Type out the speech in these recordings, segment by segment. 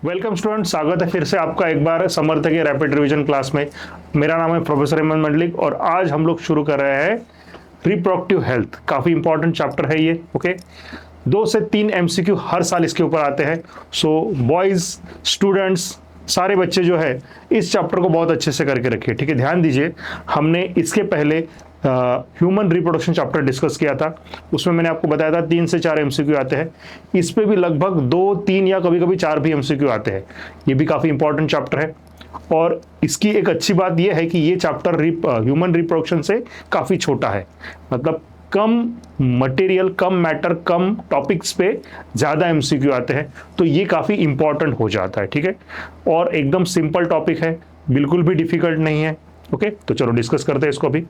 Welcome student, स्वागत है फिर से आपका एक बार समर्थ के रैपिड रिवीजन क्लास में। मेरा नाम है प्रोफेसर हेमंत मंडलिक और आज हम लोग शुरू कर रहे हैं रिप्रोडक्टिव हेल्थ। काफ़ी इंपॉर्टेंट चैप्टर है ये। ओके, 2 से 3 एमसीक्यू हर साल इसके ऊपर आते हैं। सो बॉयज़, स्टूडेंट्स, सारे बच्चे जो है इस चैप्टर को बहुत अच्छे से करके रखिए। ठीक है, ध्यान दीजिए। हमने इसके पहले ह्यूमन रिप्रोडक्शन चैप्टर डिस्कस किया था, उसमें मैंने आपको बताया था 3 से 4 एमसीक्यू आते हैं। इस पे भी लगभग 2, 3 या कभी कभी 4 भी एमसीक्यू आते हैं। ये भी काफ़ी इंपॉर्टेंट चैप्टर है और इसकी एक अच्छी बात यह है कि ये चैप्टर ह्यूमन रिप्रोडक्शन से काफ़ी छोटा है। मतलब कम मटेरियल, कम मैटर, कम टॉपिक्स पे ज़्यादा एमसीक्यू आते हैं, तो ये काफ़ी इंपॉर्टेंट हो जाता है। ठीक है, और एकदम सिंपल टॉपिक है, बिल्कुल भी डिफिकल्ट नहीं है। ओके, तो चलो डिस्कस करते हैं इसको अभी।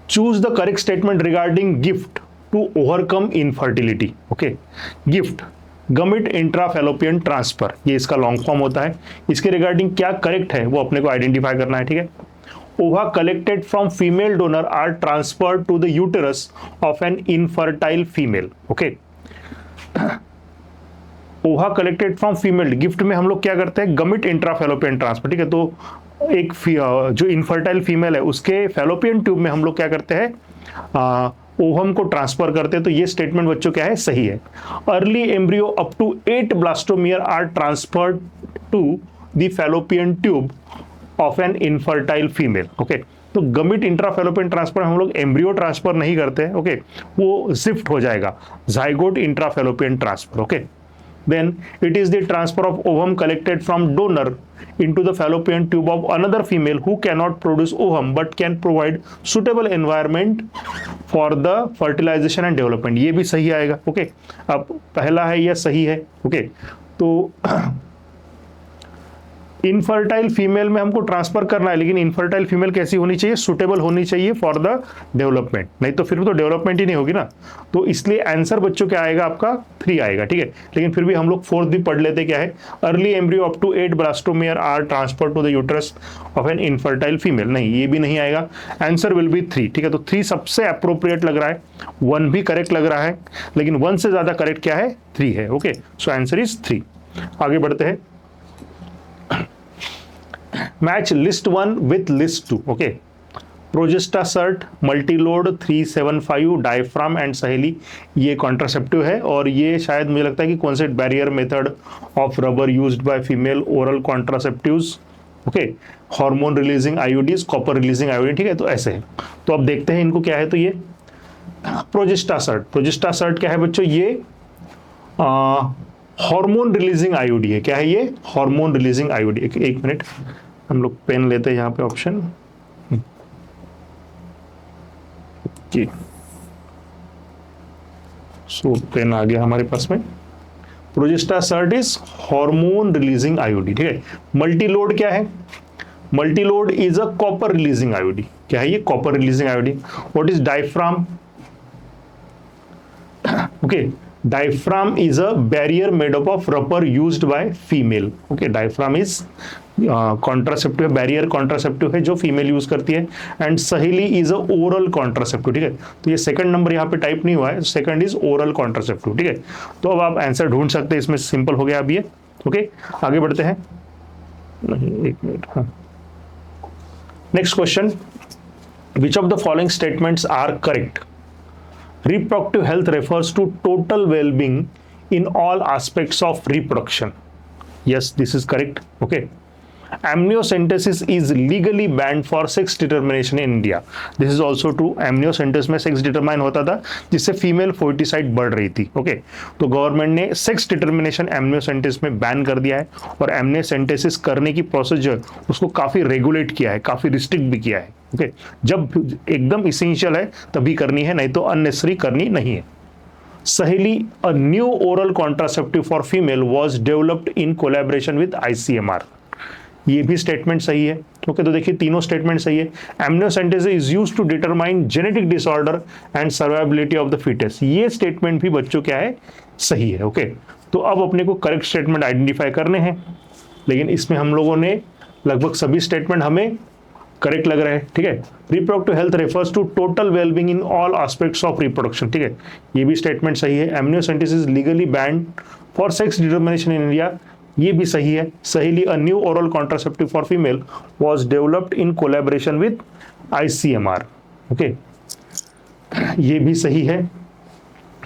Choose the correct statement regarding gift to overcome infertility. Okay, gift गमिट intrafallopian transfer, ये इसका लॉन्ग फॉर्म होता है। इसके रिगार्डिंग क्या करेक्ट है वो अपने को आइडेंटिफाई करना है। ठीक है, ova collected from female donor are transferred to the uterus of an infertile female. Okay, ova collected from female, gift में हम लोग क्या करते हैं, गमिट इंट्राफेलोपियन ट्रांसफर। ठीक है, तो एक जो इनफर्टाइल फीमेल है उसके फेलोपियन ट्यूब में हम लोग क्या करते हैं, ओवम को ट्रांसफर करते हैं। तो ये स्टेटमेंट बच्चों क्या है, सही है। Early embryo up to 8 blastomere are transferred to the fallopian tube of an infertile female. Okay, तो गमिट इंट्राफेलोपियन ट्रांसफर हम लोग एम्ब्रियो ट्रांसफर नहीं करते हैं। ओके, वो शिफ्ट हो जाएगा zygote intrafallopian transfer. Okay, then it is the transfer of ovum collected from donor into the fallopian tube of another female who cannot produce ovum but can provide suitable environment for the fertilization and development। ये भी सही आएगा। Okay, अब पहला है यह सही है। ओके, तो इनफर्टाइल फीमेल में हमको ट्रांसफर करना है, लेकिन इनफर्टाइल फीमेल कैसी होनी चाहिए, सुटेबल होनी चाहिए फॉर द डेवलपमेंट, नहीं तो फिर तो डेवलपमेंट ही नहीं होगी ना। तो इसलिए आंसर बच्चों क्या आएगा, आपका 3 आएगा। ठीक है, लेकिन फिर भी हम लोग 4th भी पढ़ लेते, क्या है, early embryo up to 8 blastomere are transfer to the uterus of an infertile female. नहीं, ये भी नहीं आएगा। Answer will be 3। ठीक है, तो 3 सबसे अप्रोप्रिएट लग रहा है, 1 भी करेक्ट लग रहा है, लेकिन 1 से ज्यादा करेक्ट क्या है, 3 है। Okay, so answer is 3। आगे बढ़ते हैं। Match list 1 with list 2। Okay, progestasert, multiload, 375, diaphragm and Saheli, ये कॉन्ट्रासेप्टिव है और ये शायद मुझे लगता है कि कौन से barrier method of rubber used by female oral contraceptives. Okay, hormone releasing IUDs, copper releasing IUD. ठीक है, तो ऐसे है। तो अब देखते हैं इनको क्या है। तो ये प्रोजेस्टासर्ट, प्रोजेस्टासर्ट क्या है बच्चों, ये हार्मोन रिलीजिंग आईयूडी है। क्या है ये, हार्मोन रिलीजिंग आईयूडी। एक मिनट, हम लोग पेन लेते हैं यहाँ पे ऑप्शन जी। सो पेन आ गया हमारे पास में। प्रोजेस्टासर्ट इज हार्मोन रिलीजिंग आईयूडी। ठीक है, मल्टीलोड क्या है, Multiload is a copper releasing IUD. क्या है ये, copper releasing IUD. What is diaphragm, okay, diaphragm is a barrier made up of rubber used by female। okay, diaphragm is contraceptive, barrier contraceptive है जो female use करती है। And सहेली is a oral contraceptive. ठीक है, तो ये second number यहाँ पे टाइप नहीं हुआ है, सेकंड इज ओरल कॉन्ट्रासेप्टिव। ठीक है, तो अब आप आंसर ढूंढ सकते हैं, इसमें सिंपल हो गया अब ये। ओके, आगे बढ़ते हैं। नहीं, एक मिनट, हाँ, next question, which of the following statements are correct. Reproductive health refers to total well-being in all aspects of reproduction. Yes, this is correct. Okay. Amniocentesis is legally banned for sex determination in India. This is also true. Amniocentesis में sex determine होता था जिससे female फोर्टिसाइड बढ़ रही थी। Okay, तो government ने sex determination amniocentesis में बैन कर दिया है और एमनियोसेंटेसिस करने की प्रोसेस जो है उसको काफी रेगुलेट किया है, काफी रिस्ट्रिक्ट भी किया है। ओके, जब एकदम इसेंशियल है तभी करनी है, नहीं तो अननेसेसरी करनी नहीं है। सहेली, अ new oral contraceptive for female was developed in collaboration with ICMR. ये भी स्टेटमेंट सही है। ओके, तो देखिए तीनों स्टेटमेंट सही है। Amniocentesis is used to determine genetic disorder and survivability of the foetus. ये स्टेटमेंट भी बच्चों क्या है, सही है। ओके, तो अब अपने को करेक्ट स्टेटमेंट आइडेंटिफाई करने हैं, लेकिन इसमें हम लोगों ने लगभग सभी स्टेटमेंट हमें करेक्ट लग रहा है, ठीक है। Reproductive health refers to total wellbeing in all aspects of reproduction, ठीक है, ये भी स्टेटमेंट सही है। Amniocentesis legally banned for sex determination in India, ये भी सही है। Saheli a new oral contraceptive for female was developed in collaboration with ICMR, okay, ये भी सही है।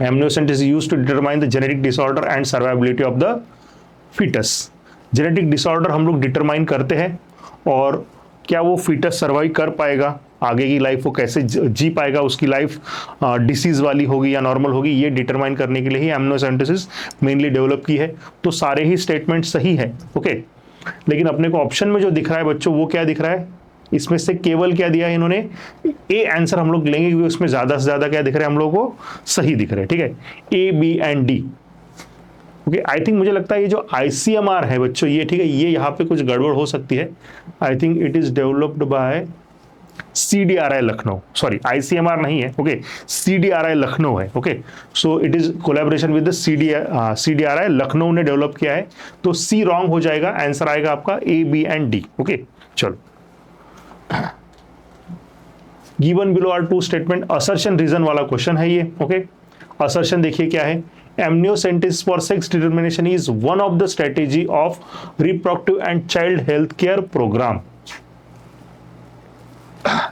Amniocentesis used to determine the genetic disorder and survivability of the foetus, genetic disorder हम लोग डिटरमाइन करते हैं और क्या वो फीटस सर्वाइव कर पाएगा, आगे की लाइफ वो कैसे जी पाएगा, उसकी लाइफ डिसीज वाली होगी या नॉर्मल होगी, ये डिटरमाइन करने के लिए ही एमनियोसेंटेसिस मेनली डेवलप की है। तो सारे ही स्टेटमेंट सही है, ओके। लेकिन अपने को ऑप्शन में जो दिख रहा है बच्चों, वो क्या दिख रहा है, इसमें से केवल क्या दिया है इन्होंने, ए आंसर हम लोग लेंगे क्योंकि उसमें ज्यादा से ज्यादा क्या दिख रहा है हम लोग को, सही दिख रहा है, ठीक है, A B and D, okay. I think मुझे लगता है ये जो आईसीएमआर है बच्चों, ये ठीक है, ये यहाँ पे कुछ गड़बड़ हो सकती है। I think it is developed by CDRI Lucknow, sorry ICMR नहीं है, ओके, CDRI लखनऊ है, okay. So it is collaboration with the CDRI Lucknow ने डेवलप किया है। तो सी रॉन्ग हो जाएगा, आंसर आएगा आपका A B and D, okay. चलो, given below are two statement, assertion reason वाला क्वेश्चन है ये, ओके। असर्शन देखिए क्या है, amniocentesis for sex determination is one of the strategy of reproductive and child health care program।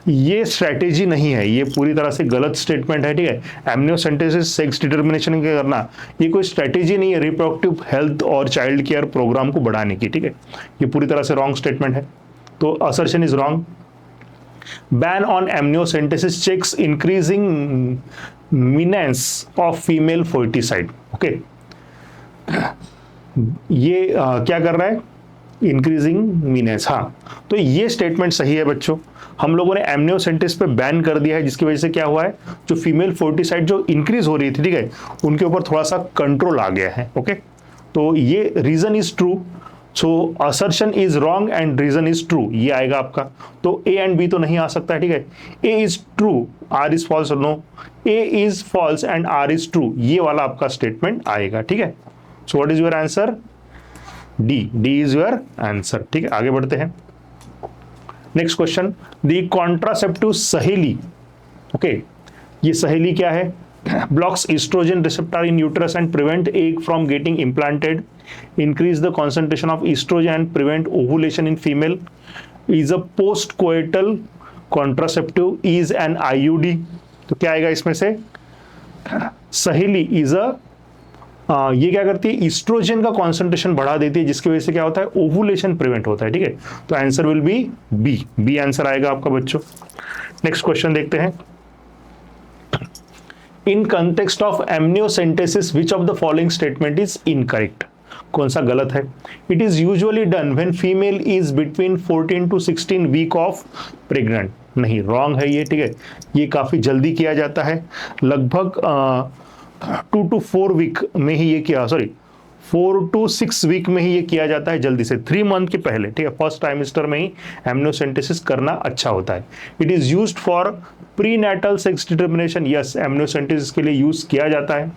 ये strategy नहीं है, ये पूरी तरह से गलत स्टेटमेंट है, ठीक है। एमनियोसेंटेसिस सेक्स डिटर्मिनेशन के करना ये कोई स्ट्रेटेजी नहीं है रिप्रोडक्टिव हेल्थ और चाइल्ड केयर प्रोग्राम को बढ़ाने की, ठीक है। ये पूरी तरह से रॉन्ग स्टेटमेंट है, तो assertion is wrong. Ban on amniocentesis checks increasing menace of female foeticide, okay. ये क्या कर रहा है, इंक्रीजिंग मीनेंस, हाँ, तो ये स्टेटमेंट सही है बच्चों। हम लोगों ने एमनियोसेंटेसिस पे बैन कर दिया है, जिसकी वजह से क्या हुआ है, जो फीमेल फोर्टिसाइड जो इंक्रीज हो रही थी, ठीक है, उनके ऊपर थोड़ा सा कंट्रोल आ गया है, ओके। तो ये reason is true, so assertion is wrong and reason is true, ये आएगा आपका। तो ए एंड बी तो नहीं आ सकता है, ठीक है। A is true, R is false, no, A is false and R is true, ये वाला आपका स्टेटमेंट आएगा, ठीक है। So what is your answer, D, D is your answer, ठीक है। आगे बढ़ते हैं, next question, the contraceptive Saheli, okay, ये सहेली क्या है, blocks estrogen receptor in uterus and prevent egg from getting implanted, increase the concentration of estrogen and prevent ovulation in female, is a post-coital contraceptive, is an IUD। तो क्या आएगा इसमें से, सहेली is a, ये क्या करती है, ईस्ट्रोजन का कॉन्सेंट्रेशन बढ़ा देती है, जिसकी वजह से क्या होता है, ओवुलेशन प्रिवेंट होता है, ठीक है। तो answer will be B, B answer आएगा आपका बच्चों। नेक्स्ट क्वेश्चन देखते हैं, in context of amniocentesis which of the following statement is incorrect, कौन सा गलत है। It is usually done when female is between 14 to 16 week of pregnant, नहीं, रॉन्ग है ये, ठीक है। ये काफी जल्दी किया जाता है, लगभग 2 to 4 वीक में ही ये किया, सॉरी 4 to 6 वीक में ही ये किया जाता है, जल्दी से 3 मंथ के पहले, ठीक है, फर्स्ट ट्राइमेस्टर में ही एमनियोसेंटेसिस करना अच्छा होता है। It is used for prenatal sex determination, yes, amniocentesis के लिए यूज किया जाता है।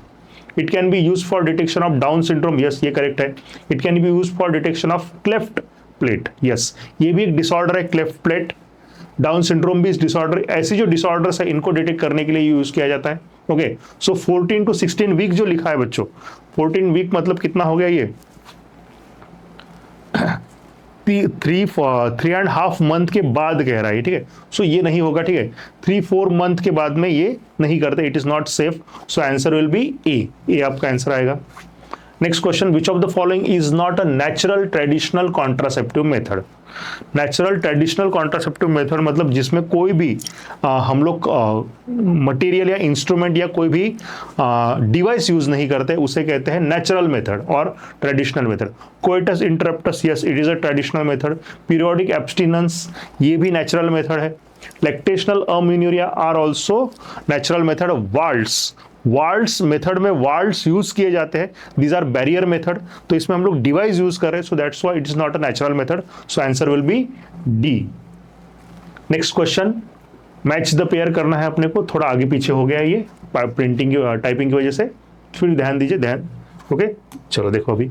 It can be use for detection of down syndrome, yes, ये करेक्ट है। It can be use for detection of cleft plate, yes, ये भी एक डिसऑर्डर है, क्लेफ्ट प्लेट, डाउन सिंड्रोम भी इस डिसऑर्डर, ऐसी जो डिसऑर्डर्स है इनको डिटेक्ट करने के लिए यूज किया जाता है, ओके। सो 14 to 16 वीक जो लिखा है बच्चों, 14 वीक मतलब कितना हो गया ये, 3.5 मंथ के बाद कह रहा है, ठीक है। सो ये नहीं होगा, ठीक है, 3-4 मंथ के बाद में ये नहीं करते, it is not safe. So answer will be A, A आपका आंसर आएगा। Next question, which of the following is not a natural traditional contraceptive method. Natural traditional contraceptive method मतलब जिसमें कोई भी हम लोग मटेरियल या इंस्ट्रूमेंट या कोई भी डिवाइस यूज नहीं करते, उसे कहते हैं नेचुरल मेथड और traditional method. Coitus interruptus, yes, it is a traditional method. Periodic abstinence, ये भी नेचुरल मेथड है। Lactational amenorrhoea are also natural method. Vaults, vaults method में वाल्ट्स यूज किए जाते हैं, दीज आर बैरियर मेथड, तो इसमें हम लोग डिवाइस यूज कर रहे हैं, so that's why it is not a natural method, so answer will B D. Next question, match the pair करना है अपने को, थोड़ा आगे पीछे हो गया है ये प्रिंटिंग की टाइपिंग की वजह से, फिर ध्यान दीजिए, ध्यान, ओके। चलो देखो, अभी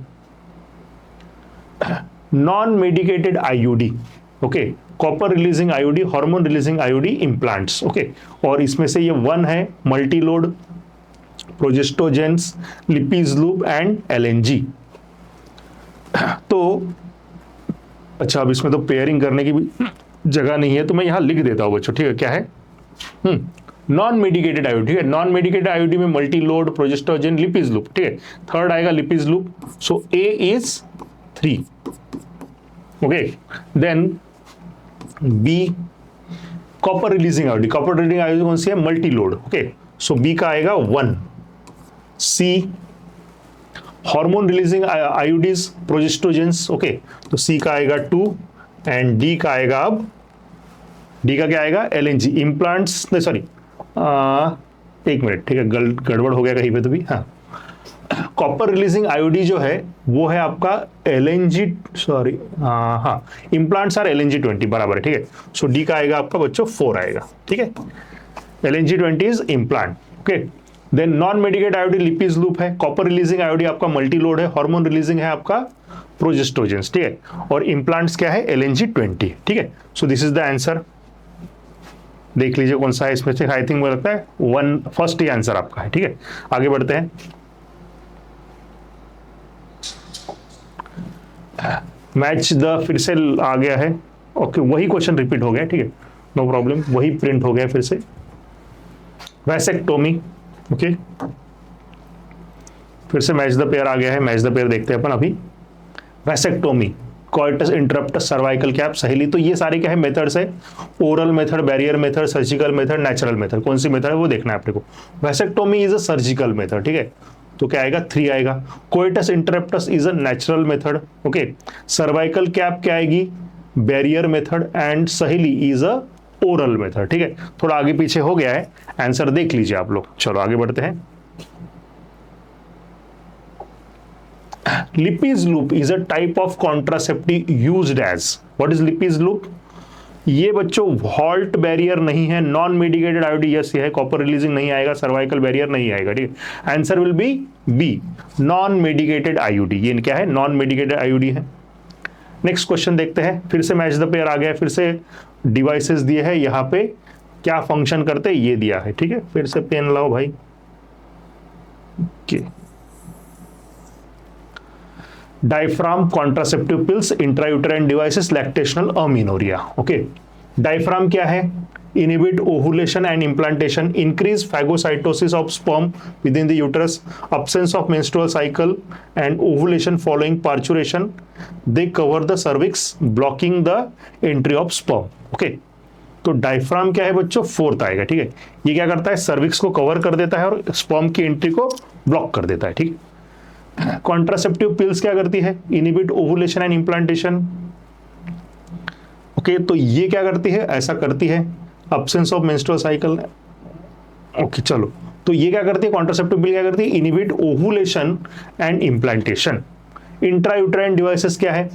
non medicated IUD, okay, copper releasing IOD, hormone releasing IOD implants. Okay, और इसमें से ये 1 है multi load, progestogens, Lippes loop and LNG. तो अच्छा, अब इसमें तो पेयरिंग करने की भी जगह नहीं है, तो मैं यहां लिख देता हूं बच्चों, ठीक है। क्या है? नॉन मेडिकेटेड आईओडी, ठीक है। नॉन मेडिकेटेड आईओडी में multi load, progestogen, Lippes loop, ठीक है। थर्ड आएगा Lippes loop, so A is 3। Okay, then B copper releasing IOD, copper releasing IOD कौन सी है? Multi load. Okay, so B का आएगा 1। C hormone releasing IODs, progestogens. Okay, तो C का आएगा 2 एंड डी का आएगा, अब डी का क्या आएगा? एलएनजी इम्प्लांट्स, नहीं सॉरी, एक मिनट, ठीक है, गड़बड़ हो गया कहीं पे तो भी। हाँ, कॉपर रिलीजिंग आईओडी जो है वो है आपका एलएनजी, सॉरी, हाँ, इम्प्लांट्स आर एलएनजी 20, बराबर है, ठीक है। सो डी का आएगा आपका बच्चों 4 आएगा, ठीक है। LNG 20 is implant. Okay, then non medicated IOD Lippes loop है, कॉपर रिलीजिंग आईओडी आपका मल्टी लोड है, हार्मोन रिलीजिंग है आपका प्रोजेस्टोजेंस, ठीक है, और इम्प्लांट्स क्या है? एलएनजी 20, ठीक है। So this is the answer. देख लीजिए कौन सा है इसमें से। आई थिंक मुझे लगता है 1 फर्स्ट ही आंसर आपका है, ठीक है। आगे बढ़ते हैं। मैच द फिर से आ गया है। ओके, वही क्वेश्चन रिपीट हो गया, ठीक है, नो प्रॉब्लम, वही प्रिंट हो गया फिर से। वैसेक्टोमी, ओके, फिर से मैच द पेयर आ गया है। मैच द पेयर देखते हैं अपन अभी। Vasectomy, coitus interrupt, cervical cap, सहेली। तो ये सारे क्या है? मेथड्स है। Oral method, barrier method, surgical method, natural method. कौन सी मेथड है वो देखना है अपने को। Vasectomy is a surgical method, ठीक है, तो क्या आएगा? 3 आएगा। Coitus interruptus is a natural method. Okay, cervical cap क्या आएगी? बैरियर मेथड, एंड सहेली इज अ ओरल मेथड, ठीक है। थोड़ा आगे पीछे हो गया है, आंसर देख लीजिए आप लोग। चलो आगे बढ़ते हैं। Lippis loop is a type of contraceptive used as, what is Lippis loop? ये बच्चों हॉल्ट बैरियर नहीं है, नॉन मेडिकेटेड आईओडी, यस ये है, कॉपर रिलीजिंग नहीं आएगा, सर्वाइकल बैरियर नहीं आएगा, ठीक है। Answer will be B, non medicated IOD. ये क्या है? नॉन मेडिकेटेड आईओडी है। नेक्स्ट क्वेश्चन देखते हैं। फिर से मैच द पेयर आ गया, फिर से डिवाइसेस दिए हैं, यहाँ पे क्या फंक्शन करते हैं ये दिया है, ठीक है। फिर से पेन लाओ भाई। Okay, diaphragm, contraceptive pills, intrauterine devices, lactational amenorrhoea. Okay, diaphragm क्या है? Inhibit ovulation and implantation, increase phagocytosis of sperm within the uterus, absence of menstrual cycle and ovulation following parturition, they cover the cervix blocking the entry of sperm। Okay, तो diaphragm क्या है बच्चों? 4th आएगा, ठीक है। ये क्या करता है? सर्विक्स को कवर कर देता है और स्पर्म की एंट्री को ब्लॉक कर देता है, ठीक है। कॉन्ट्रासेप्टिव पिल्स क्या करती है? Inhibit ovulation and implantation. Okay, तो ये क्या करती है? ऐसा करती है, absence of menstrual cycle. Okay, चलो, तो ये क्या करती है? कॉन्ट्रासेप्टिव पिल क्या करती है? Inhibit ovulation and implantation. Intrauterine devices क्या है?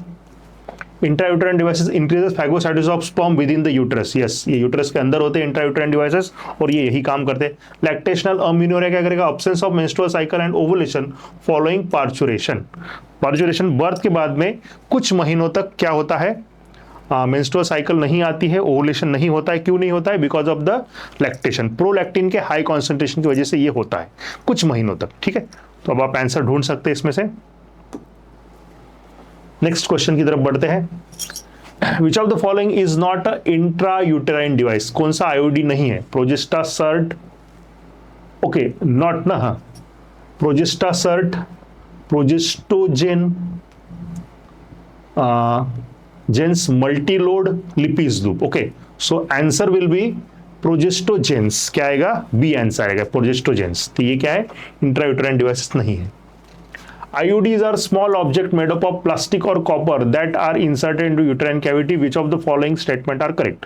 Intrauterine devices increases phagocytosis of sperm within the uterus. Yes, ये यूटरस के अंदर होते हैं इंट्रायूटेराइन डिवाइसेस, और ये यही काम करते हैं। लैक्टेशनल अमीनोरिया क्या करेगा? Absence of menstrual cycle and ovulation following parturition. Parturition birth के बाद में कुछ महीनों तक क्या होता है? मेंस्ट्रुअल साइकिल नहीं आती है, ओवुलेशन नहीं होता है। क्यों नहीं होता है? Because of the lactation, prolactin के हाई कॉन्सेंट्रेशन की वजह से ये होता है कुछ महीनों तक, ठीक है। तो अब आप आंसर ढूंढ सकते हैं इसमें से। नेक्स्ट क्वेश्चन की तरफ बढ़ते हैं। विच of the following is not a intra uterine device? कौन सा आईओडी नहीं है? प्रोजेस्टासर्ट, ओके, नॉट ना, हाँ, प्रोजेस्टासर्ट, प्रोजेस्टोजेन, जेंस multiload, Lippes loop. Okay, so answer will be progestogens. क्या आएगा? बी आंसर आएगा, प्रोजेस्टोजेंस। तो ये क्या है? इंट्रायूटेराइन डिवाइसेस नहीं है। IUDs are small object made up of plastic or copper that are inserted into uterine cavity. Which of the following statement are correct?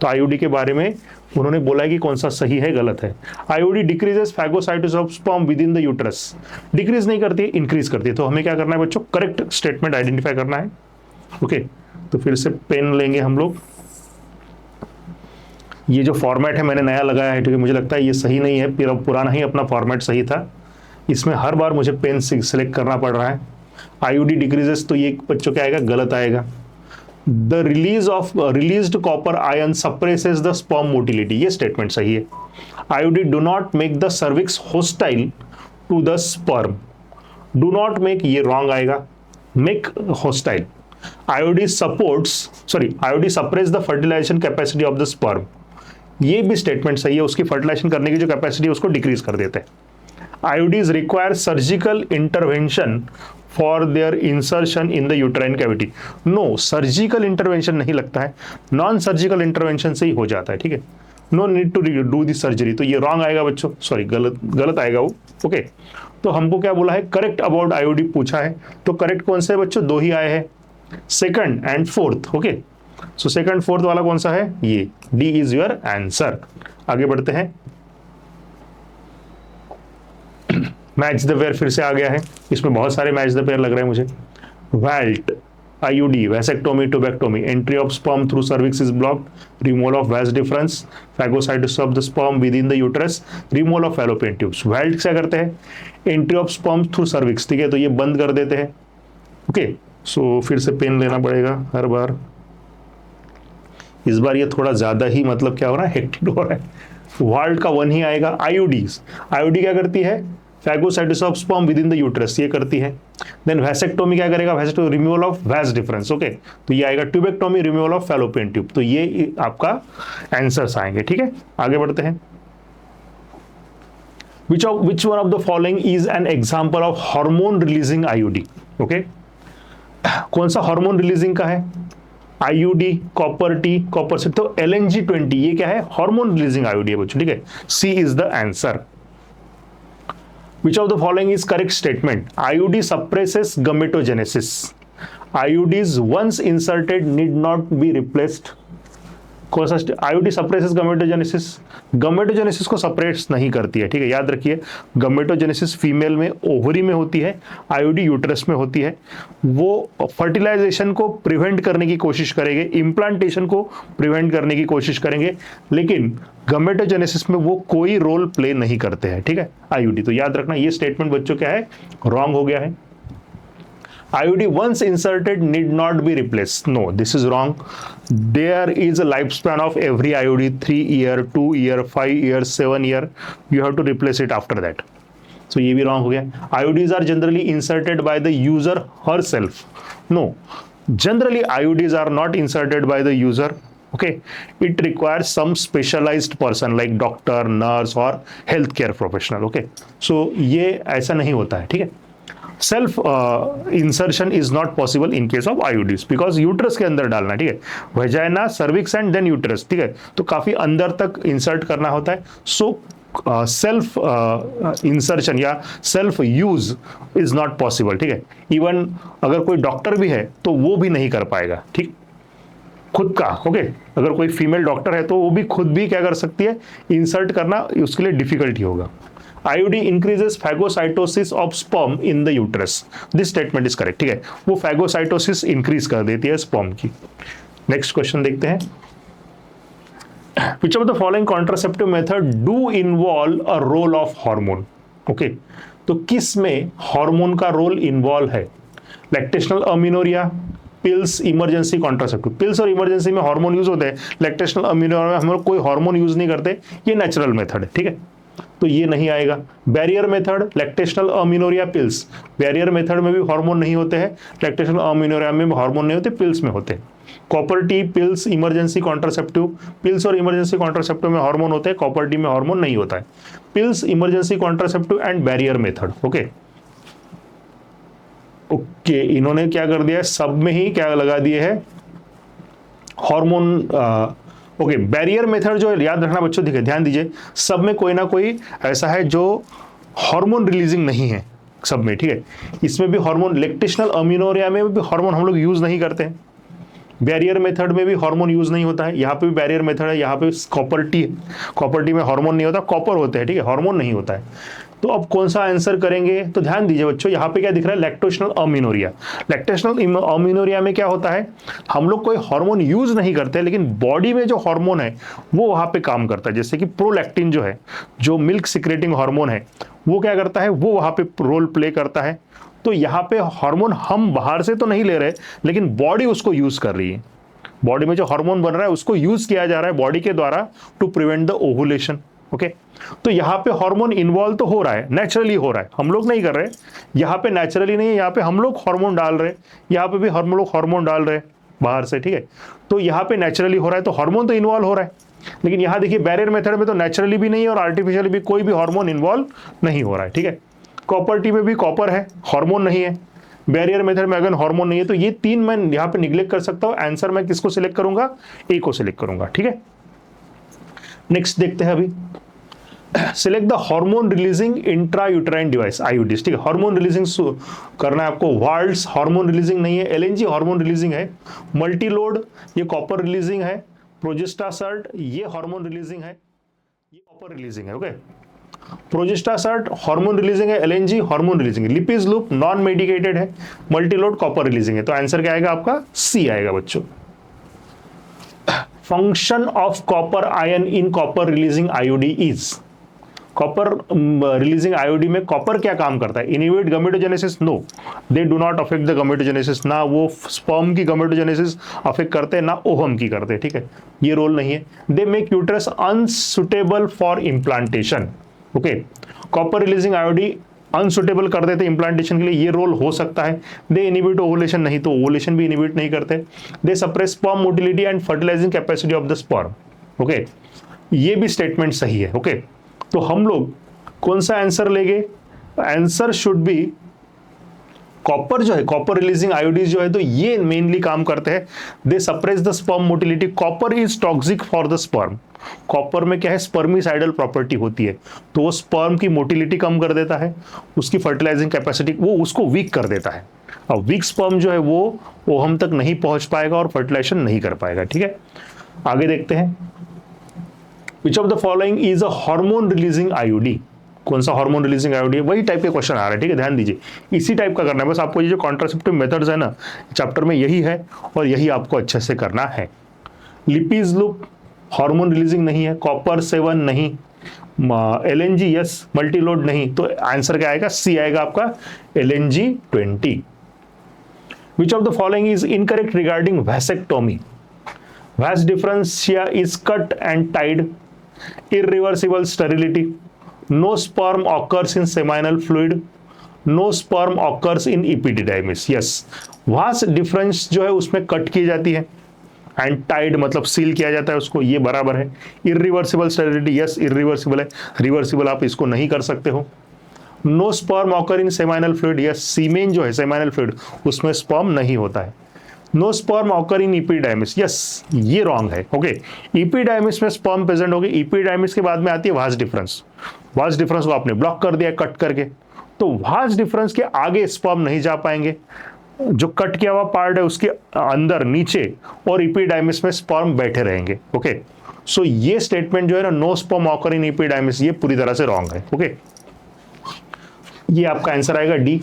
तो IUD के बारे में उन्होंने बोला है कि कौन सा सही है, गलत है। IUD decreases phagocytosis of sperm within the uterus. Decrease नहीं करती है, इंक्रीज करती है। तो हमें क्या करना है बच्चों? करेक्ट स्टेटमेंट आइडेंटिफाई करना है। ओके, तो फिर से पेन लेंगे हम लोग। ये जो फॉर्मेट है मैंने नया लगाया है, ठीक है, मुझे लगता है ये सही नहीं है, पुराना ही अपना फॉर्मेट सही था। इसमें हर बार मुझे पेन सिलेक्ट करना पड़ रहा है। IUD डिक्रीजेस, तो ये बच्चों क्या आएगा? गलत आएगा। The released copper ion suppresses the sperm motility, ये स्टेटमेंट सही है। IOD do not make the cervix hostile to the sperm, do not make ये रॉन्ग आएगा, make hostile. IOD suppress the fertilisation capacity of the sperm, ये भी statement सही है, उसकी फर्टिलाइजेशन करने की जो कैपेसिटी है उसको डिक्रीज कर देते हैं। IODs require surgical intervention for their insertion in the uterine cavity, no surgical intervention नहीं लगता है, नॉन सर्जिकल इंटरवेंशन से ही हो जाता है, ठीक है, no need to do the surgery, तो ये रॉन्ग आएगा बच्चों, सॉरी गलत आएगा वो, ओके। तो हमको क्या बोला है, करेक्ट अबाउट आईओडी पूछा है, तो करेक्ट कौन से है बच्चों, दो ही आए हैं, second and fourth, okay. So second fourth वाला कौन सा है, ये डी इज योर आंसर। आगे बढ़ते हैं, मैच द पेयर फिर से आ गया है, इसमें बहुत सारे मैच द पेयर लग रहे हैं मुझे। Vault, IUD, vasectomy, tubectomy, entry of sperm through cervix is blocked, removal of vas deferens, phagocytosis of the sperm within the uterus, removal of fallopian tubes. Vault क्या करते हैं, entry of sperm through cervix, ठीक है, तो ये बंद कर देते हैं, ओके। सो फिर से पेन लेना पड़ेगा हर बार, इस बार ये थोड़ा ज्यादा ही मतलब क्या हो रहा है, हेक्टिक हो रहा है। वर्ल्ड का वन ही आएगा। आईयूडीज, आईयूडी क्या करती है, phagocytosis of sperm within the uterus, ये करती है। देन वैसेक्टोमी क्या करेगा, vasectomy removal of vas difference, okay, तो ये आएगा। Tubectomy removal of fallopian tube, तो ये आपका आंसर्स आएंगे, ठीक है। आगे बढ़ते हैं, which one of the following is an example of hormone releasing IUD, okay. कौन सा हार्मोन रिलीजिंग का है, आईयूडी, कॉपर टी, कॉपर से, तो LNG-20 ये क्या है, हार्मोन रिलीजिंग आईयूडी है बच्चों, ठीक है, C is the answer. Which of the following is correct statement? IUD suppresses gametogenesis. IUDs once inserted need not be replaced. कौन सा आईयूडी सप्रेसेस गमेटोजेनेसिस, गमेटोजेनेसिस को सप्रेस नहीं करती है, ठीक है, याद रखिए। गमेटोजेनेसिस फीमेल में ओवरी में होती है, आईयूडी यूट्रस में होती है। वो फर्टिलाइजेशन को प्रिवेंट करने की कोशिश करेंगे, इम्प्लांटेशन को प्रिवेंट करने की कोशिश करेंगे, लेकिन गमेटोजेनेसिस में वो कोई रोल प्ले नहीं करते हैं, ठीक है, आईयूडी। तो याद रखना ये स्टेटमेंट बच्चों क्या है, रॉन्ग हो गया है। IUD once inserted need not be replaced. No, this is wrong. There is a lifespan of every IUD, 3 year, 2 year, 5 year, 7 year. You have to replace it after that. So ये भी wrong हो गया. IUDs are generally inserted by the user herself. No, generally IUDs are not inserted by the user. Okay, it requires some specialized person like doctor, nurse or healthcare professional. Okay, so ये ऐसा नहीं होता है, ठीक है। Self insertion is not possible in case of IUDs, because uterus के अंदर डालना, ठीक है, vagina, cervix and then uterus, ठीक है, तो काफी अंदर तक इंसर्ट करना होता है। सो सेल्फ इंसर्शन या self use is not possible, ठीक है। इवन अगर कोई डॉक्टर भी है तो वो भी नहीं कर पाएगा, ठीक, खुद का, ओके। अगर कोई फीमेल डॉक्टर है तो वो भी खुद भी क्या कर सकती है, इंसर्ट करना उसके लिए डिफिकल्टी होगा। IUD increases phagocytosis of sperm in the uterus. This statement is correct, ठीक है, वो phagocytosis increase कर देती है sperm की। नेक्स्ट क्वेश्चन देखते हैं, Which of the following contraceptive method do involve a role of hormone? Okay, तो किस में हार्मोन का रोल इन्वॉल्व है, lactational amenorrhoea, pills, emergency contraceptive. Pills और इमरजेंसी में हार्मोन यूज होते हैं, लैक्टेशनल अमीनोरिया में हम लोग कोई हार्मोन यूज नहीं करते, ये नेचुरल मेथड है, ठीक है, तो ये नहीं आएगा। Barrier method, lactational amenorrhoea, pills, barrier method में भी हार्मोन नहीं होते हैं, लैक्टेशनल अमीनोरिया में हार्मोन नहीं होते, पिल्स में होते हैं। Copper T, pills, emergency contraceptive, pills और इमरजेंसी कॉन्ट्रासेप्टिव में हार्मोन होते हैं, कॉपर टी में हार्मोन नहीं होता है। Pills, emergency contraceptive and barrier method, okay okay. इन्होंने क्या कर दिया है, सब में ही क्या लगा दिए है, हार्मोन, ओके। बैरियर मेथड जो याद रखना बच्चों, देखिए ध्यान दीजिए, सब में कोई ना कोई ऐसा है जो हार्मोन रिलीजिंग नहीं है, सब में, ठीक है। इसमें भी हार्मोन, लैक्टेशनल अमीनोरिया में भी हार्मोन हम लोग यूज नहीं करते हैं, बैरियर मेथड में भी हार्मोन यूज नहीं होता है, यहाँ पे भी बैरियर मेथड है, यहाँ पे कॉपर टी है, कॉपर टी में हार्मोन नहीं होता, कॉपर होते हैं, ठीक है, हार्मोन नहीं होता है। तो अब कौन सा आंसर करेंगे, तो ध्यान दीजिए बच्चों, यहाँ पे क्या दिख रहा है, लैक्टेशनल अमीनोरिया। लैक्टेशनल अमीनोरिया में क्या होता है, हम लोग कोई हार्मोन यूज नहीं करते, लेकिन बॉडी में जो हार्मोन है वो वहाँ पे काम करता है, जैसे कि प्रोलैक्टिन जो है, जो मिल्क सिक्रेटिंग हार्मोन है, वो क्या करता है, वो वहाँ पे रोल प्ले करता है। तो यहाँ पे हार्मोन हम बाहर से तो नहीं ले रहे, लेकिन बॉडी उसको यूज कर रही है, बॉडी में जो हार्मोन बन रहा है उसको यूज किया जा रहा है बॉडी के द्वारा to prevent the ovulation. Okay, तो यहाँ पे हार्मोन इन्वॉल्व तो हो रहा है, नेचुरली हो रहा है, हम लोग नहीं कर रहे, यहाँ पे नेचुरली नहीं है, यहाँ पे हम लोग हार्मोन डाल रहे, यहाँ पे भी हम लोग हार्मोन डाल रहे बाहर से, ठीक है। तो यहाँ पे नेचुरली हो रहा है तो हार्मोन तो इन्वॉल्व हो रहा है, लेकिन यहाँ देखिए बैरियर मेथड में तो नेचुरली भी नहीं है और आर्टिफिशियली भी कोई भी हार्मोन इन्वॉल्व नहीं हो रहा है, ठीक है। कॉपर टी में भी कॉपर है, हार्मोन नहीं है। बैरियर मेथड में अगर हार्मोन नहीं है, तो ये तीन मैं यहाँ पे निग्लेक्ट कर सकता हूँ। आंसर मैं किसको सिलेक्ट करूंगा, ए को सिलेक्ट करूंगा, ठीक है। नेक्स्ट देखते हैं अभी, select the hormone releasing intrauterine device, IUD, ठीक है। हार्मोन रिलीजिंग करना है आपको, वाल्ट्स हार्मोन रिलीजिंग नहीं है, एलएनजी हार्मोन रिलीजिंग है, मल्टीलोड ये कॉपर रिलीजिंग है, प्रोजेस्टासर्ट ये हार्मोन रिलीजिंग है, ये कॉपर रिलीजिंग है। ओके, प्रोजेस्टासर्ट हार्मोन रिलीजिंग है, एलएनजी हार्मोन रिलीजिंग है, लिपिज लूप नॉन मेडिकेटेड है, मल्टीलोड कॉपर रिलीजिंग है। तो आंसर क्या आएगा आपका, सी आएगा बच्चों। Function of copper ion in copper releasing IOD is, copper releasing IOD में कॉपर क्या काम करता है, inhibit गमेटोजेनेसिस, no they do not affect the गमेटोजेनेसिस, ना वो स्पर्म की गमेटोजेनेसिस अफेक्ट करते हैं ना ओवम की करते हैं, ठीक है, ये रोल नहीं है। They make uterus unsuitable for implantation. Okay, copper releasing IOD unsuitable कर देते इम्प्लांटेशन के लिए, ये रोल हो सकता है। दे इनिबिट ओवुलेशन, नहीं तो ओवुलेशन भी इनिबिट नहीं करते। They suppress sperm motility and fertilising capacity of the sperm. Okay, ये भी स्टेटमेंट सही है। ओके, तो हम लोग कौन सा आंसर लेंगे, आंसर शुड बी कॉपर जो है, कॉपर रिलीजिंग आयोडीज जो है, तो ये मेनली काम करते हैं, they suppress the sperm motility. Copper is toxic for the sperm, copper में क्या है, स्पर्मिसाइडल प्रॉपर्टी होती है, तो वो स्पर्म की मोटिलिटी कम कर देता है, उसकी फर्टिलाइजिंग कैपेसिटी वो उसको वीक कर देता है। अब वीक स्पर्म जो है वो ओहम तक नहीं पहुंच पाएगा और फर्टिलाइजेशन नहीं कर पाएगा, ठीक है। आगे देखते हैं, विच of the following is a hormone releasing IOD, कौन सा हार्मोन रिलीजिंग आईओडी है, वही टाइप के क्वेश्चन आ रहा है, ठीक है, ध्यान दीजिए, इसी टाइप का करना है बस आपको। ये जो कॉन्ट्रासेप्टिव मेथड्स है ना चैप्टर में, यही है और यही आपको अच्छे से करना है। लिपिज लूप हार्मोन रिलीजिंग नहीं है, कॉपर 7 नहीं, एलएनजी यस, मल्टीलोड नहीं, तो आंसर क्या आएगा, सी आएगा आपका, LNG 20। Which of the following is incorrect regarding vasectomy, vas differentia is cut and tied, irreversible sterility, no sperm occurs in seminal fluid, no sperm occurs in epididymis। yes, vas difference जो है उसमें cut की जाती है, and Tide मतलब seal किया जाता है उसको, ये बराबर है। इरिवर्सिबल स्टेरिलिटी, यस इरिवर्सिबल है, रिवर्सिबल आप इसको नहीं कर सकते हो। No sperm occur in seminal fluid, yes semen जो है सेमाइनल फ्लूइड उसमें स्पर्म नहीं होता है। No sperm occur in epididymis, yes ये रॉन्ग है। ओके, इपीडायमिस में स्पर्म प्रेजेंट होगी, इपीडायमिस के बाद में आती है वास डिफरेंस, वास डिफरेंस को आपने ब्लॉक कर दिया कट करके, तो वास डिफरेंस के आगे स्पर्म नहीं जा पाएंगे, जो कट किया हुआ पार्ट है उसके अंदर नीचे और इपीडायमिस में स्पर्म बैठे रहेंगे। ओके, सो ये स्टेटमेंट जो है ना, नो स्पर्म ऑकर इन इपीडायमिस, ये पूरी तरह से रॉन्ग है। ओके, ये आपका आंसर आएगा डी।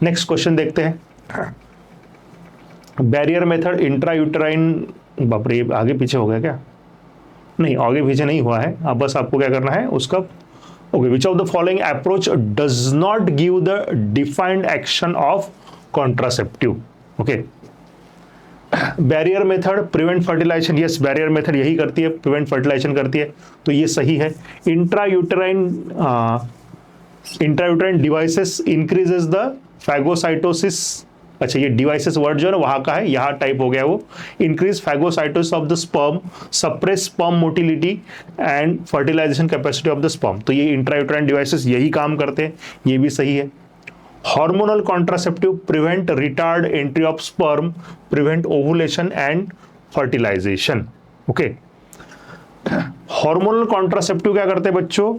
नेक्स्ट क्वेश्चन देखते हैं, बैरियर मेथड इंट्रायूटेराइन, बाप रे आगे पीछे हो गया क्या, नहीं आगे पीछे नहीं हुआ है, अब बस आपको क्या करना है उसका। Okay, which of the following approach does not give the defined action of contraceptive. Okay, barrier method prevent fertilisation, yes barrier method यही करती है, प्रिवेंट फर्टिलाइजेशन करती है, तो ये सही है। Intrauterine devices increases the phagocytosis, अच्छा ये डिवाइसेस वर्ड जो है ना वहां का है, यहाँ टाइप हो गया वो, increase phagocytosis of the sperm, suppress sperm motility and fertilisation capacity of the sperm, तो ये इंट्रायूटेराइन डिवाइसेस यही काम करते हैं, ये भी सही है। Hormonal contraceptive prevent retard entry of sperm, prevent ovulation and fertilisation. Okay, hormonal contraceptive क्या करते हैं बच्चों,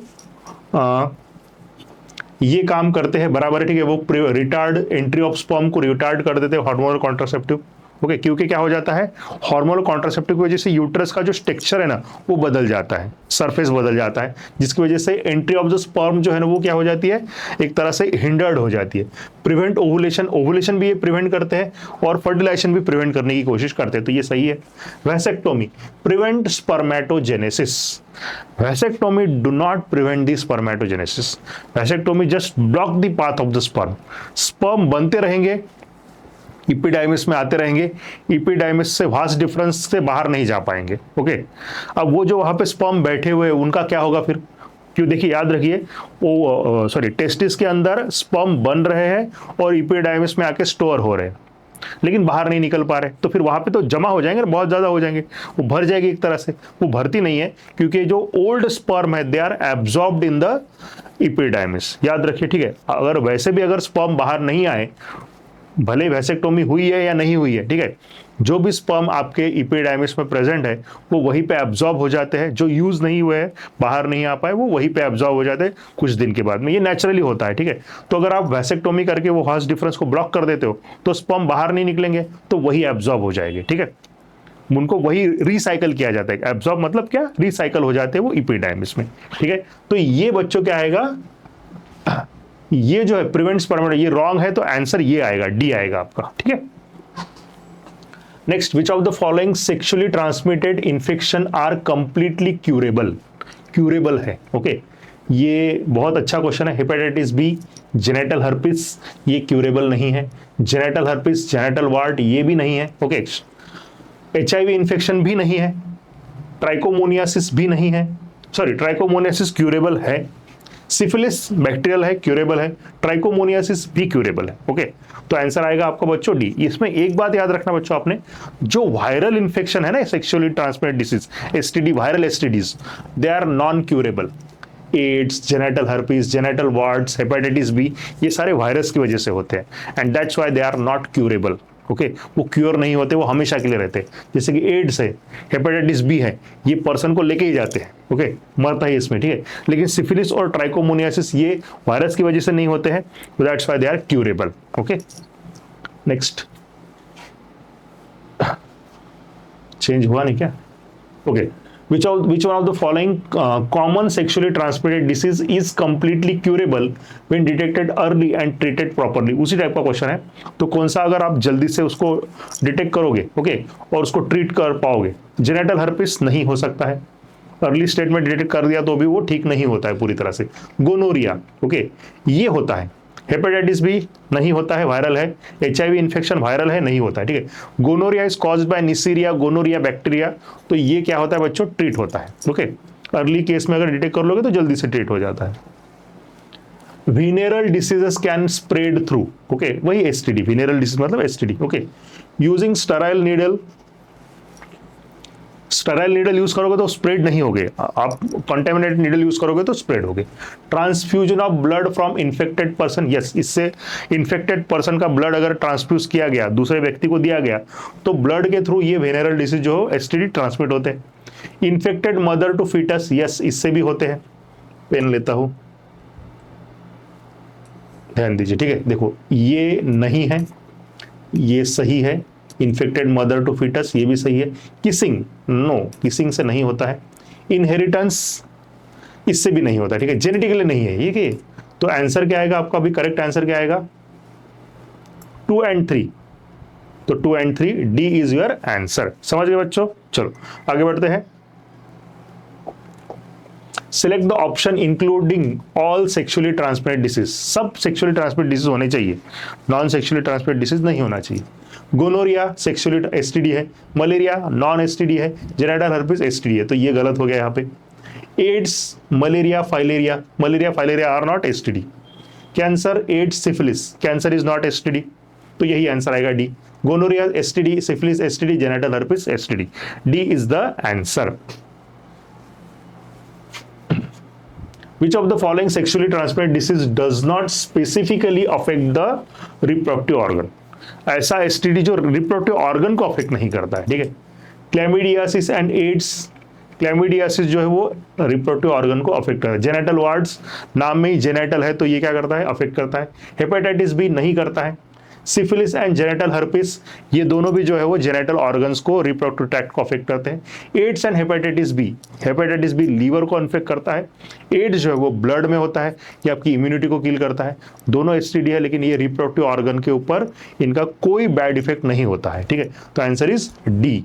ये काम करते हैं, बराबर है, ठीक है, वो रिटार्ड एंट्री ऑफ स्पर्म को रिटार्ड कर देते हैं हार्मोनल कॉन्ट्रासेप्टिव। ओके, क्योंकि क्या हो जाता है, हार्मोनल कॉन्ट्रासेप्टिव की वजह से यूट्रस का जो टेक्सचर है ना वो बदल जाता है, सरफेस बदल जाता है, जिसकी वजह से एंट्री ऑफ द स्पर्म जो है ना वो क्या हो जाती है, एक तरह से हिंडर्ड हो जाती है। प्रिवेंट ओवुलेशन, ओवुलेशन भी ये प्रिवेंट करते हैं और फर्टिलाइजेशन भी प्रिवेंट करने की कोशिश करते हैं, तो ये सही है। Vasectomy prevent spermatogenesis, vasectomy do not prevent the epididymis में आते रहेंगे, इपिडाइमिस से वास्ट डिफरेंस से बाहर नहीं जा पाएंगे। ओके, अब वो जो वहां पे स्पर्म बैठे हुए उनका क्या होगा फिर? क्यों, देखिए याद रखिए, वो टेस्टिस के अंदर स्पर्म बन रहे हैं और इपिडाइमिस में आके स्टोर हो रहे हैं, लेकिन बाहर नहीं निकल पा रहे, तो फिर वहां पे तो जमा हो जाएंगे, बहुत ज्यादा हो जाएंगे, वो भर जाएगी एक तरह से। वो भरती नहीं है क्योंकि जो ओल्ड स्पर्म है they are absorbed in the epididymis, याद रखिए, ठीक है। अगर वैसे भी अगर स्पर्म बाहर नहीं आए, भले वैसेक्टोमी हुई है या नहीं हुई है, ठीक है, जो भी स्पर्म आपके इपिडाइमिस में प्रेजेंट है वो वहीं पे एब्जॉर्ब हो जाते हैं, जो यूज नहीं हुए हैं, बाहर नहीं आ पाए, वो वहीं पे एब्जॉर्ब हो जाते हैं कुछ दिन के बाद में, ये नेचुरली होता है, ठीक है। तो अगर आप वैसेक्टोमी करके वो वास्ट डिफरेंस को ब्लॉक कर देते हो तो स्पर्म बाहर नहीं निकलेंगे, तो वही एब्जॉर्ब हो जाएंगे, ठीक है। उनको वही रिसाइकल किया जाता है, एब्जॉर्ब मतलब क्या, रिसाइकल हो जाते हैं वो इपिडाइमिस में, ठीक है। तो ये बच्चों क्या आएगा, ये जो है प्रिवेंट्स परमानेंट, ये रॉन्ग है, तो आंसर ये आएगा, डी आएगा आपका, ठीक है। Next, which of the following sexually transmitted infection are completely curable? Curable है, ओके, ये बहुत अच्छा क्वेश्चन है। हेपेटाइटिस बी, जेनेटल हर्पिस, ये क्यूरेबल नहीं है। जेनेटल हर्पिस, जेनेटल वार्ट, ये भी नहीं है, ओके। HIV इन्फेक्शन भी नहीं है। ट्राइकोमोनियासिस भी नहीं है, सॉरी, ट्राइकोमोनियासिस क्यूरेबल है। सिफिलिस बैक्टीरियल है, क्यूरेबल है। ट्राइकोमोनियासिस भी क्यूरेबल है, ओके। तो आंसर आएगा आपका बच्चों डी। इसमें एक बात याद रखना बच्चों आपने, जो वायरल इन्फेक्शन है ना, sexually transmitted disease, STD, viral STDs, they are non curable. AIDS, genital herpes, genital warts, hepatitis B, ये सारे वायरस की वजह से होते हैं, and that's why they are not curable, okay. वो क्योर नहीं होते, वो हमेशा के लिए रहते हैं। जैसे कि एड्स है, हेपेटाइटिस बी है, ये पर्सन को लेके ही जाते हैं, ओके, मरता है इसमें, ठीक है। लेकिन सिफिलिस और ट्राइकोमोनियासिस ये वायरस की वजह से नहीं होते हैं, that's why they are curable, okay. Next, change हुआ नहीं क्या? Okay, which one of the following common sexually transmitted disease is completely curable when detected early and treated properly? उसी टाइप का क्वेश्चन है, तो कौन सा अगर आप जल्दी से उसको डिटेक्ट करोगे, ओके, और उसको ट्रीट कर पाओगे? जेनेटल हर्पिस नहीं हो सकता है, अर्ली स्टेज में डिटेक्ट कर दिया तो भी वो ठीक नहीं होता है पूरी तरह से। गोनोरिया, ओके, ये होता है। हेपेटाइटिस भी नहीं होता है, वायरल है। HIV इन्फेक्शन वायरल है, नहीं होता है, ठीक है। Gonorrhoea is caused by Neisseria gonorrhoea bacteria, तो ये क्या होता है बच्चों, ट्रीट होता है, ओके। अर्ली केस में अगर डिटेक्ट कर लोगे तो जल्दी से ट्रीट हो जाता है। Venereal diseases can spread through, okay, वही STD, वीनेरल डिसीज मतलब STD, okay. Using sterile needle, sterile needle use करोगे तो स्प्रेड नहीं होगे, आप कंटेमिनेटेड नीडल यूज करोगे तो स्प्रेड होगे। Transfusion of blood from infected person, yes, इससे इन्फेक्टेड पर्सन का ब्लड अगर ट्रांसफ्यूज किया गया, दूसरे व्यक्ति को दिया गया, तो ब्लड के थ्रू ये वेनेरल डिसीज जो STD ट्रांसमिट होते हैं। Infected mother to foetus, yes, इससे भी होते हैं। पेन लेता हूं, ध्यान दीजिए, ठीक है। देखो ये नहीं है, ये सही है। इन्फेक्टेड मदर टू फीटस, ये भी सही है। किसिंग, नो, किसिंग से नहीं होता है। इनहेरिटेंस, इससे भी नहीं होता, ठीक है, जेनेटिकली नहीं है ये कि, तो आंसर क्या आएगा आपका? अभी करेक्ट आंसर क्या आएगा? 2 and 3, तो 2 and 3, D is your answer. समझ गए बच्चों? चलो आगे बढ़ते हैं। Select the option including all sexually transmitted disease, सब सेक्सुअली ट्रांसमिटेड डिसीज होने चाहिए, नॉन सेक्सुअली ट्रांसमिटेड डिसीज नहीं होना चाहिए। गोनोरिया सेक्सुअली STD है, मलेरिया नॉन STD है, जेनेटल हर्पिस STD है, तो ये गलत हो गया यहाँ पे। AIDS, malaria, filaria are not STD। Cancer, AIDS, syphilis, cancer is not STD, तो यही आंसर आएगा D. Gonorrhoea STD, syphilis STD, genital herpes STD, D is the answer. Which of the following sexually transmitted disease does not specifically affect the reproductive organ? ऐसा STD जो reproductive organ को affect नहीं करता है, ठीक है। क्लैमिडियासिस and ads, क्लैमिडियासिस जो है वो रिप्रोडक्टिव ऑर्गन को अफेक्ट करता है। जेनेटल वार्ड्स, नाम में ही जेनेटल है तो ये क्या करता है, अफेक्ट करता है। हेपेटाइटिस बी नहीं करता है। सिफिलिस एंड जेनेटल हर्पिस, ये दोनों भी जो है वो जेनेटल ऑर्गन्स को, रिप्रोडक्टिव ट्रैक्ट को अफेक्ट करते हैं। AIDS and hepatitis B liver को अफेक्ट करता है। एड्स जो है वो ब्लड में होता है, ये आपकी इम्यूनिटी को किल करता है। दोनों STD है, लेकिन ये रिप्रोडक्टिव ऑर्गन के ऊपर इनका कोई बैड इफेक्ट नहीं होता है, ठीक है। तो answer is D.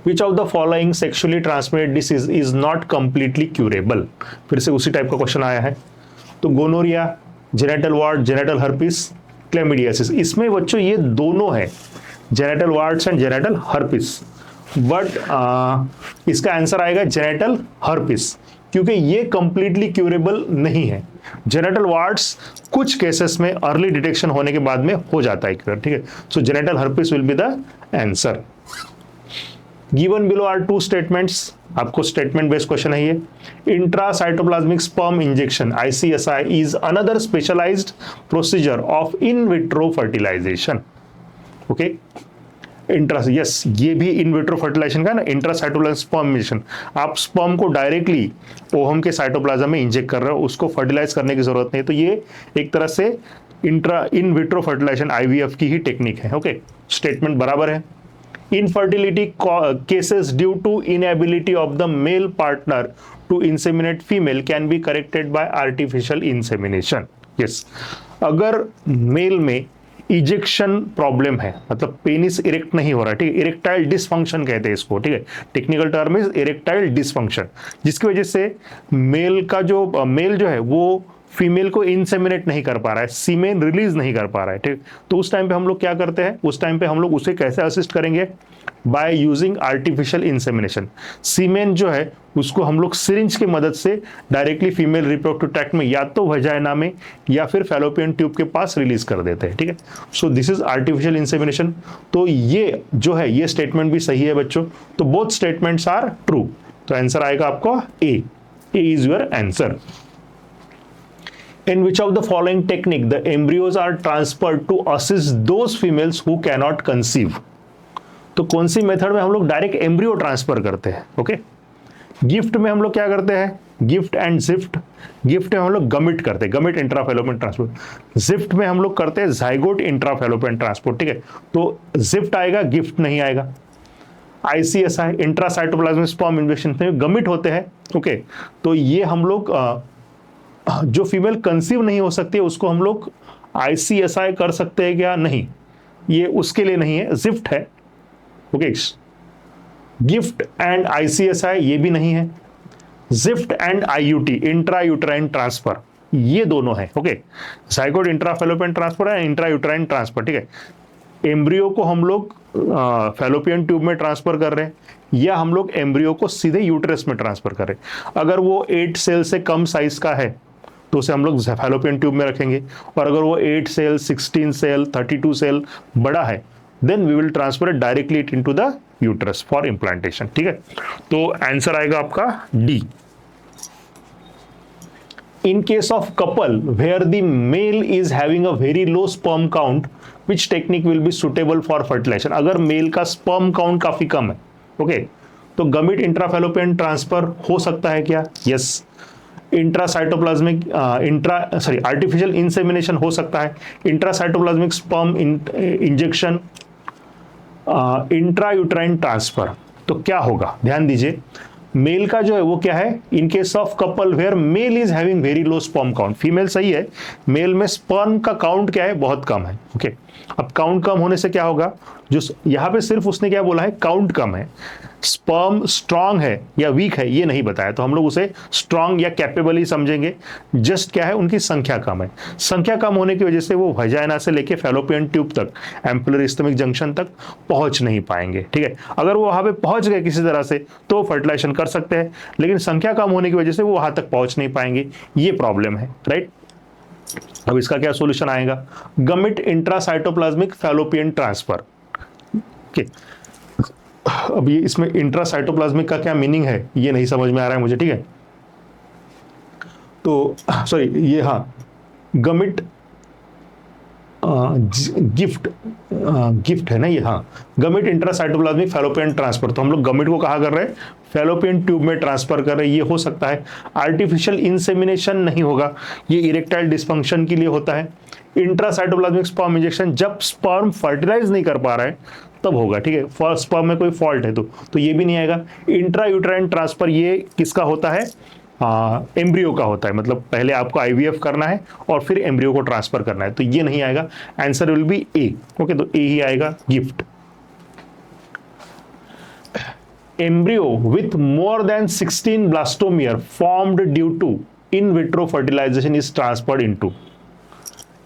Which of the following sexually transmitted disease is not completely curable? फिर से उसी टाइप का क्वेश्चन आया है, तो gonorrhoea, genital wart, genital herpes, chlamydiasis. इसमें बच्चों ये दोनों है, genital warts and genital herpes, but इसका आंसर आएगा जेनेटल हर्पिस, क्योंकि ये कंप्लीटली क्यूरेबल नहीं है। जेनेटल वार्ट्स कुछ केसेस में अर्ली डिटेक्शन होने के बाद में हो जाता है क्योर, ठीक है। So genital herpes will be the answer. Given below are two statements, आपको स्टेटमेंट बेस्ड क्वेश्चन है ये। Intracytoplasmic sperm injection ICSI is another specialised procedure of in vitro fertilisation. Okay, yes, ये भी इन विट्रो फर्टिलाइजेशन का ना, intracytoplasmic sperm injection. आप sperm को directly ovum के साइटोप्लाज्म में इंजेक्ट कर रहे हो, उसको फर्टिलाइज करने की जरूरत नहीं, तो ये एक तरह से इन विट्रो फर्टिलाइजेशन IVF की ही टेक्निक है। ओके, स्टेटमेंट बराबर है। Infertility cases due to inability of the male partner to inseminate female can be corrected by artificial insemination. Yes, अगर मेल में इजेक्शन प्रॉब्लम है, मतलब पेनिस इरेक्ट नहीं हो रहा है, ठीक है, इरेक्टाइल डिसफंक्शन कहते हैं इसको, ठीक है, technical term is erectile dysfunction, जिसकी वजह से मेल जो है वो फीमेल को इंसेमिनेट नहीं कर पा रहा है, सीमेन रिलीज नहीं कर पा रहा है, ठीक। तो उस टाइम पे हम लोग क्या करते हैं, उस टाइम पे हम लोग उसे कैसे असिस्ट करेंगे, बाय यूजिंग आर्टिफिशियल इंसेमिनेशन। सीमेन जो है उसको हम लोग सिरिंज की मदद से डायरेक्टली फीमेल रिप्रोडक्टिव ट्रैक्ट में या तो वजाइना में या फिर फैलोपियन ट्यूब के पास रिलीज कर देते हैं, ठीक है। So this is artificial insemination. तो ये जो है ये स्टेटमेंट भी सही है बच्चों, तो बोथ स्टेटमेंट्स आर ट्रू। तो आंसर आएगा आपको A is your answer. In which of the following technique the embryos are transferred to assist those females who cannot conceive? तो कौन सी मेथड में हम लोग डायरेक्ट एम्ब्रियो ट्रांसफर करते हैं? ओके, गिफ्ट में हम लोग क्या करते हैं, गिफ्ट एंड जिफ्ट। गिफ्ट में हम लोग गमिट करते हैं, गमिट इंट्राफेलोपियन ट्रांसपोर्ट। जिफ्ट में हम लोग करते हैं जाइगोट इंट्राफेलोपियन ट्रांसपोर्ट, ठीक है। तो जिफ्ट आएगा, गिफ्ट नहीं आएगा। ICSI इंट्रासाइटोप्लाज्मिक स्पर्म इंजेक्शन में गमिट होते हैं, ओके। तो ये हम लोग जो फीमेल कंसीव नहीं हो सकती है उसको हम लोग ICSI कर सकते हैं क्या? नहीं, ये उसके लिए नहीं है, जिफ्ट है, ओके। गिफ्ट एंड ICSI ये भी नहीं है। Gift and IUT intra uterine transfer ये दोनों है, ओके। जाइगोट इंट्राफेलोपियन ट्रांसफर है, इंट्रा यूट्राइन ट्रांसफर, ठीक है। एम्ब्रियो को हम लोग फैलोपियन ट्यूब में ट्रांसफर कर रहे हैं या हम लोग एम्ब्रियो को सीधे यूट्रस में ट्रांसफर कर रहे हैं। अगर वो 8 सेल से कम साइज का है तो उसे हम लोग फैलोपियन ट्यूब में रखेंगे, और अगर वो 8 सेल, 16 सेल, 32 सेल बड़ा है, then we will transfer it directly into the uterus for implantation, ठीक है। तो आंसर आएगा आपका D. In case of couple where the male is having a very low sperm count, which technique will be suitable for fertilization? अगर mail का sperm count काफी कम है, okay, तो गमिट इंट्राफेलोपियन ट्रांसफर हो सकता है क्या? यस। इंट्रासाइटोप्लाज्मिक आर्टिफिशियल इंसेमिनेशन हो सकता है। Intracytoplasmic sperm injection, intrauterine transfer. तो क्या होगा, ध्यान दीजिए, मेल का जो है वो क्या है, in case of couple where male is having very low sperm count, female सही है, मेल में स्पर्म का काउंट क्या है, बहुत कम है, ओके। अब काउंट कम होने से क्या होगा, जो यहां पे सिर्फ उसने क्या बोला है, काउंट कम है, स्पर्म स्ट्रांग है या वीक है ये नहीं बताया, तो हम लोग उसे स्ट्रांग या कैपेबल ही समझेंगे। जस्ट क्या है, उनकी संख्या कम है। संख्या कम होने की वजह से वो वजाइना से लेके फैलोपियन ट्यूब तक, एम्पुलर स्टमक जंक्शन तक पहुंच नहीं पाएंगे, ठीक है। अगर वो वहां पे पहुंच गए किसी तरह से तो फर्टिलाइजेशन कर सकते हैं, लेकिन संख्या कम होने की वजह से वो वहां तक पहुंच नहीं पाएंगे, ये प्रॉब्लम है, राइट। अब इसका क्या सोल्यूशन आएगा, गमिट इंट्रासाइटोप्लाज्मिक फैलोपियन ट्रांसफर, ओके। अब ये इसमें इंट्रासाइटोप्लाज्मिक का क्या मीनिंग है ये नहीं समझ में आ रहा है मुझे, ठीक है। तो सॉरी, ये हाँ, गमिट गिफ्ट है ना ये, हाँ, गमिट इंट्रासाइटोप्लाज्मिक फैलोपियन ट्रांसफर। तो हम लोग गमिट को कहा कर रहे हैं, फैलोपियन ट्यूब में ट्रांसफर कर रहे हैं, ये हो सकता है। आर्टिफिशियल इंसेमिनेशन नहीं होगा, ये इरेक्टाइल डिस्फंक्शन के लिए होता है। इंट्रासाइटोप्लाज्मिक स्पर्म इंजेक्शन जब स्पर्म फर्टिलाइज नहीं कर पा रहा है तब होगा, ठीक है, फर्स्ट स्पर्म में कोई फॉल्ट है तो ये भी नहीं आएगा। इंट्रा यूट्राइन ट्रांसफर ये किसका होता है, एम्ब्रियो का होता है, मतलब पहले आपको IVF करना है और फिर एम्ब्रियो को ट्रांसफर करना है, तो ये नहीं आएगा। Answer will be A, okay. तो ए ही आएगा, gift. Embryo with more than 16 blastomere formed due to in vitro fertilisation is transferred into.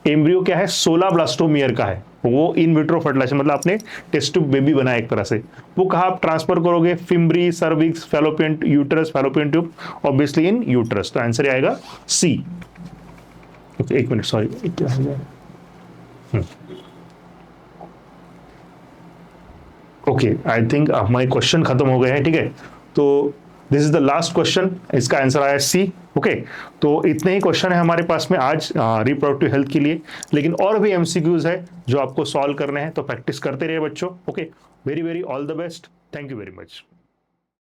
Embryo क्या है, 16 ब्लास्टोमियर का है, वो इन विट्रो फर्टिलाइजेशन मतलब आपने टेस्ट ट्यूब बेबी बनाया एक तरह से, वो कहाँ आप ट्रांसफर करोगे, fimbriae, cervix, fallopian uterus, fallopian tube, obviously in uterus. तो आंसर आएगा सी। ओके, एक minute, sorry, okay, I think हमारे क्वेश्चन खत्म हो गए हैं, ठीक है। तो this is the last question, इसका आंसर आया सी। ओके, तो इतने ही क्वेश्चन है हमारे पास में आज रिप्रोडक्टिव हेल्थ के लिए, लेकिन और भी एमसीक्यूज है जो आपको सॉल्व करने हैं, तो प्रैक्टिस करते रहिए बच्चों। Okay, very very all the best, thank you very much.